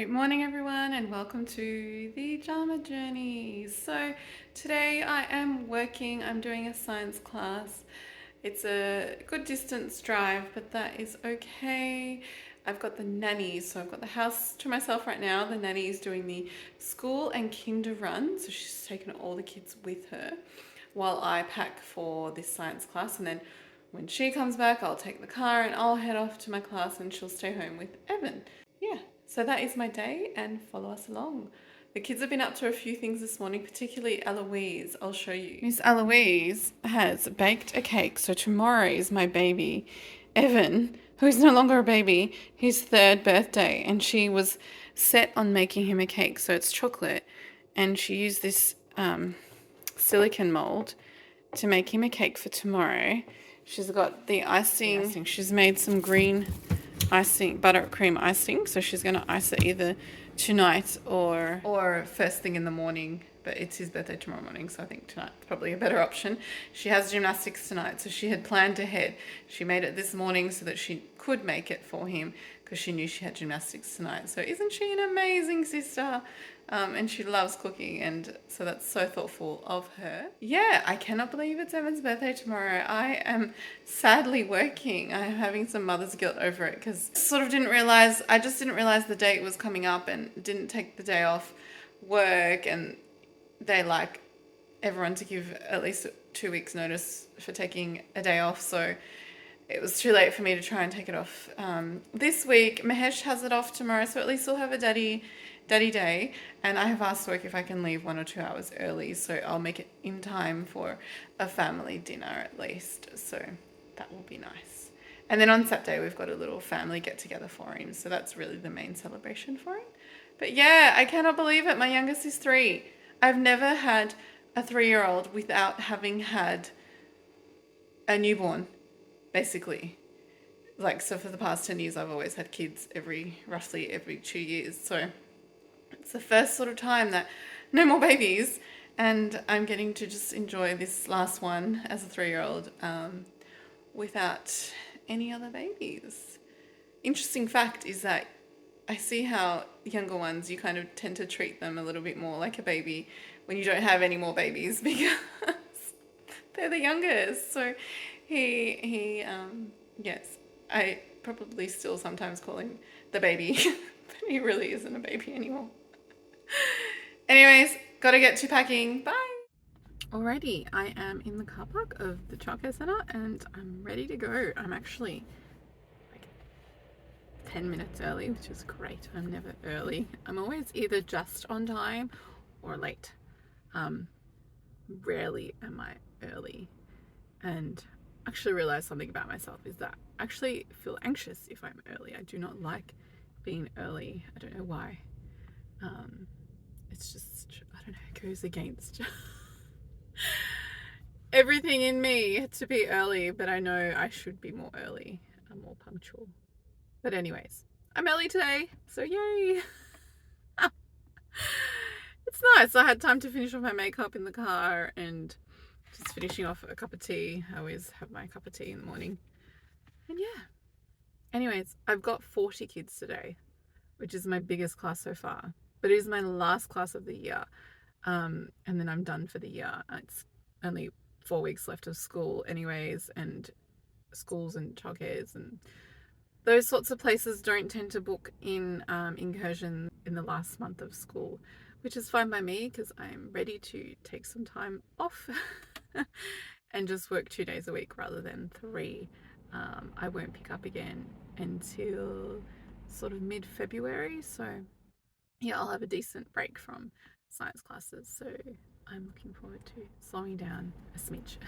Great morning, everyone, and welcome to the Drama Journey. So today I am working. I'm doing a science class. It's a good distance drive, but that is okay. I've got the nanny, so I've got the house to myself right now. The nanny is doing the school and kinder run, so she's taken all the kids with her while I pack for this science class, and then when she comes back, I'll take the car and I'll head off to my class and she'll stay home with Evan. Yeah, so that is my day and follow us along. The kids have been up to a few things this morning, particularly Eloise. I'll show you. Miss Eloise has baked a cake. So tomorrow is my baby, Evan, who is no longer a baby, his third birthday. And she was set on making him a cake. So it's chocolate. And she used this silicone mold to make him a cake for tomorrow. She's got the icing. She's made some green icing, buttercream icing. So she's going to ice it either tonight or first thing in the morning. But it's his birthday tomorrow morning, so I think tonight's probably a better option. She has gymnastics tonight, so she had planned ahead. She made it this morning so that she could make it for him because she knew she had gymnastics tonight. So isn't she an amazing sister? And she loves cooking, and so that's so thoughtful of her. Yeah, I cannot believe it's Evan's birthday tomorrow. I am sadly working. I'm having some mother's guilt over it because I just didn't realize the date was coming up and didn't take the day off work, and they like everyone to give at least 2 weeks notice for taking a day off. So it was too late for me to try and take it off this week. Mahesh has it off tomorrow, so at least we'll have a daddy day. And I have asked work if I can leave 1 or 2 hours early, so I'll make it in time for a family dinner at least. So that will be nice. And then on Saturday, we've got a little family get together for him. So that's really the main celebration for him. But yeah, I cannot believe it. My youngest is 3. I've never had a 3-year-old without having had a newborn, basically. So for the past 10 years, I've always had kids roughly every 2 years. So it's the first sort of time that no more babies, and I'm getting to just enjoy this last one as a 3-year-old without any other babies. Interesting fact is that I see how younger ones, you kind of tend to treat them a little bit more like a baby when you don't have any more babies because they're the youngest. So yes, I probably still sometimes call him the baby, but he really isn't a baby anymore. Anyways, gotta get to packing. Bye. Alrighty, I am in the car park of the childcare centre and I'm ready to go. I'm actually 10 minutes early, which is great. I'm never early. I'm always either just on time or late. Rarely am I early. And actually realized something about myself is that I actually feel anxious if I'm early. I do not like being early. I don't know why. It's just, I don't know, it goes against everything in me to be early, but I know I should be more early. I'm more punctual. But anyways, I'm early today, so yay! It's nice. I had time to finish off my makeup in the car and just finishing off a cup of tea. I always have my cup of tea in the morning. And yeah. Anyways, I've got 40 kids today, which is my biggest class so far. But it is my last class of the year. And then I'm done for the year. It's only 4 weeks left of school anyways, and schools and childcares and those sorts of places don't tend to book in incursion in the last month of school, which is fine by me because I'm ready to take some time off and just work 2 days a week rather than 3. I won't pick up again until sort of mid-February. So yeah, I'll have a decent break from science classes. So I'm looking forward to slowing down a smidge.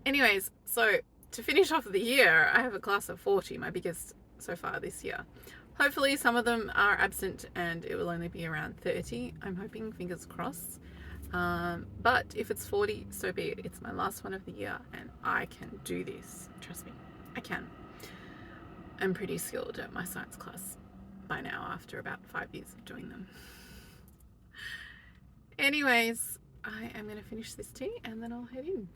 Anyways, so to finish off the year, I have a class of 40, my biggest so far this year. Hopefully some of them are absent and it will only be around 30. I'm hoping, fingers crossed. But if it's 40, so be it. It's my last one of the year and I can do this. Trust me, I can. I'm pretty skilled at my science class by now after about 5 years of doing them. Anyways, I am going to finish this tea and then I'll head in.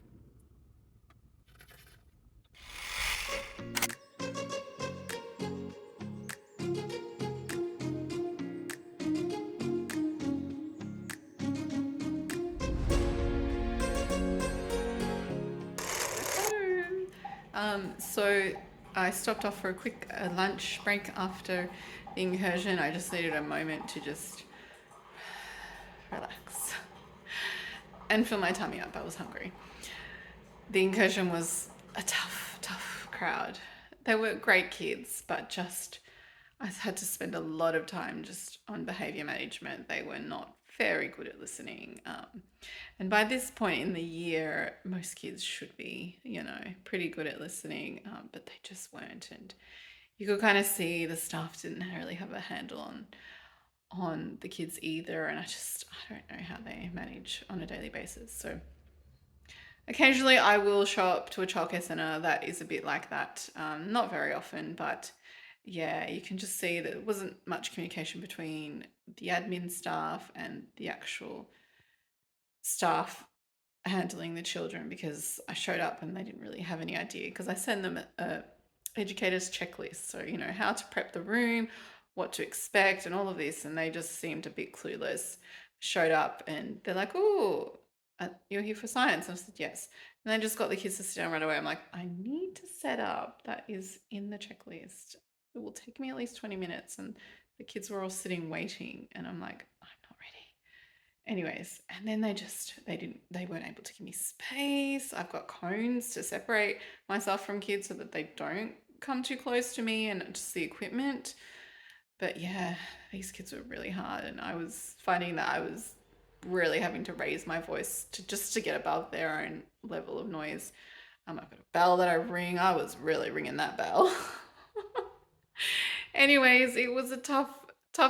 So I stopped off for a quick lunch break after the incursion. I just needed a moment to just relax and fill my tummy up. I was hungry. The incursion was a tough crowd. They were great kids, but just I had to spend a lot of time just on behavior management. They were not very good at listening. And by this point in the year, most kids should be, pretty good at listening, but they just weren't. And you could kind of see the staff didn't really have a handle on the kids either. And I don't know how they manage on a daily basis. So occasionally I will show up to a childcare centre that is a bit like that. Not very often, but yeah, you can just see that there wasn't much communication between the admin staff and the actual staff handling the children, because I showed up and they didn't really have any idea, because I send them a educator's checklist. So, how to prep the room, what to expect and all of this. And they just seemed a bit clueless. Showed up and they're like, "Oh, you're here for science?" And I said, "Yes." And then just got the kids to sit down right away. I'm like, I need to set up. That is in the checklist. It will take me at least 20 minutes. And the kids were all sitting waiting. And I'm like, I'm not ready. Anyways, and then they weren't able to give me space. I've got cones to separate myself from kids so that they don't come too close to me and just the equipment. But yeah, these kids were really hard. And I was finding that I was really having to raise my voice to get above their own level of noise. I've got a bell that I ring. I was really ringing that bell. Anyways, it was a tough,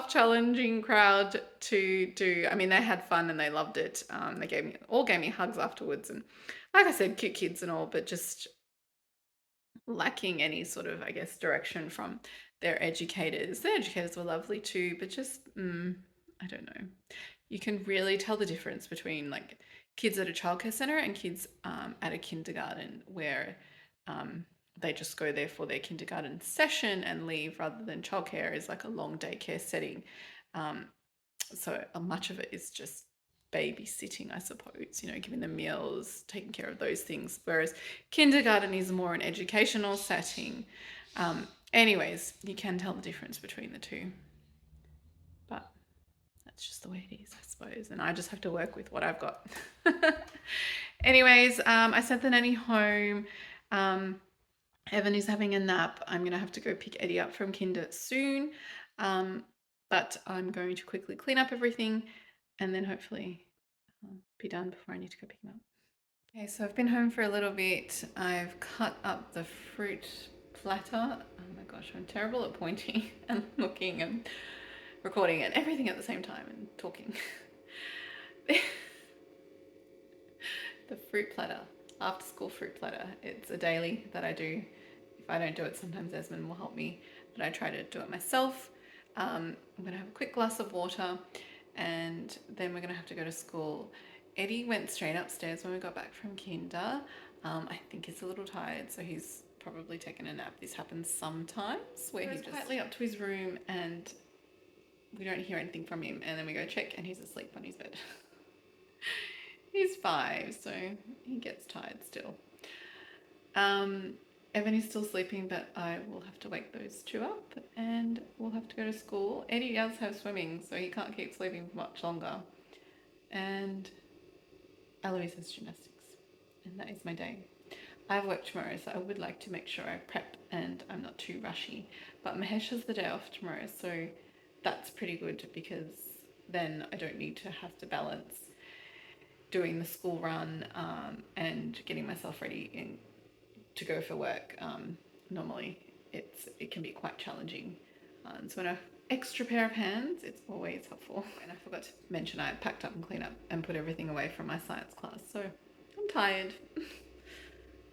challenging crowd to do. I mean, they had fun and they loved it. They gave me hugs afterwards, and like I said, cute kids and all, but just lacking any sort of, I guess, direction from their educators. Their educators were lovely too, but just I don't know. You can really tell the difference between like kids at a childcare centre and kids at a kindergarten, where they just go there for their kindergarten session and leave, rather than childcare is like a long daycare setting. So much of it is just babysitting, I suppose, giving them meals, taking care of those things. Whereas kindergarten is more an educational setting. Anyways, you can tell the difference between the two. But that's just the way it is, I suppose. And I just have to work with what I've got. Anyways, I sent the nanny home. Evan is having a nap. I'm going to have to go pick Eddie up from kinder soon. But I'm going to quickly clean up everything and then hopefully be done before I need to go pick him up. Okay, so I've been home for a little bit. I've cut up the fruit platter. Oh my gosh, I'm terrible at pointing and looking and recording and everything at the same time and talking. The fruit platter, after school fruit platter. It's a daily that I do. If I don't do it, sometimes Esmond will help me, but I try to do it myself. I'm going to have a quick glass of water and then we're going to have to go to school. Eddie went straight upstairs when we got back from kinder. I think he's a little tired, so he's probably taken a nap. This happens sometimes where he goes quietly up to his room and we don't hear anything from him, and then we go check and he's asleep on his bed. He's 5, so he gets tired still. Evan is still sleeping, but I will have to wake those two up and we'll have to go to school. Eddie does have swimming, so he can't keep sleeping for much longer. And Eloise has gymnastics, and that is my day. I have work tomorrow, so I would like to make sure I prep and I'm not too rushy. But Mahesh has the day off tomorrow, so that's pretty good, because then I don't need to have to balance doing the school run and getting myself ready to go for work. Normally it can be quite challenging. So when I have extra pair of hands, it's always helpful. And I forgot to mention I packed up and cleaned up and put everything away from my science class. So I'm tired,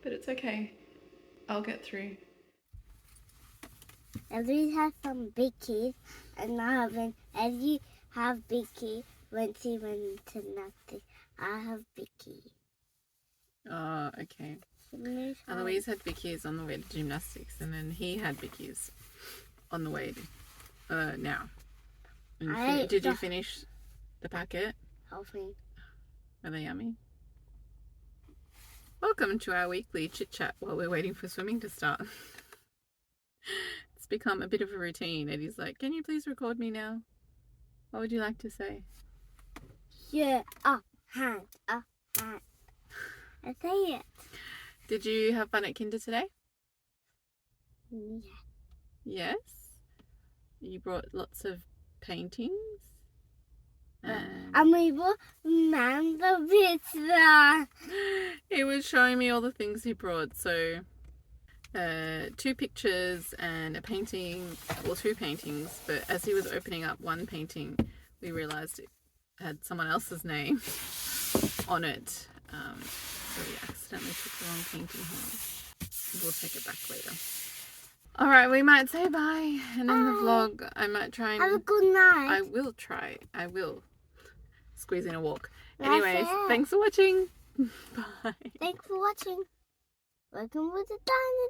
but it's okay. I'll get through. Eddie has some big keys, and I haven't. Eddie have big key when she went to gymnastics. I have big key. Oh, okay. Eloise had bickies on the way to gymnastics, and then he had bickies on the way to, now. Did you finish the packet? Helping. Are they yummy? Welcome to our weekly chit chat while we're waiting for swimming to start. It's become a bit of a routine. Eddie's like, can you please record me now? What would you like to say? Yeah, up, hand, up, hand. I say it. Did you have fun at Kinder today? Yeah. Yes. You brought lots of paintings. And we will remember pizza. He was showing me all the things he brought. So 2 pictures and a painting, well, 2 paintings, but as he was opening up one painting, we realized it had someone else's name on it. So we accidentally took the wrong painting home. We'll take it back later. Alright, we might say bye, and in the vlog I might try and... Have a good night. I will try. I will squeeze in a walk. That's Anyways, it. thanks for watching. Bye. Thanks for watching. Welcome to the Dino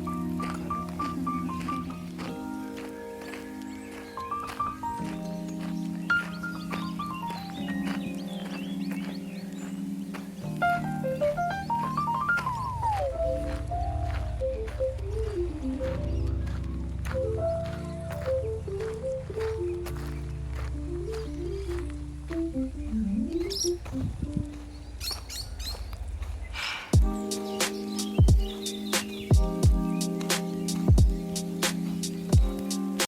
Journey.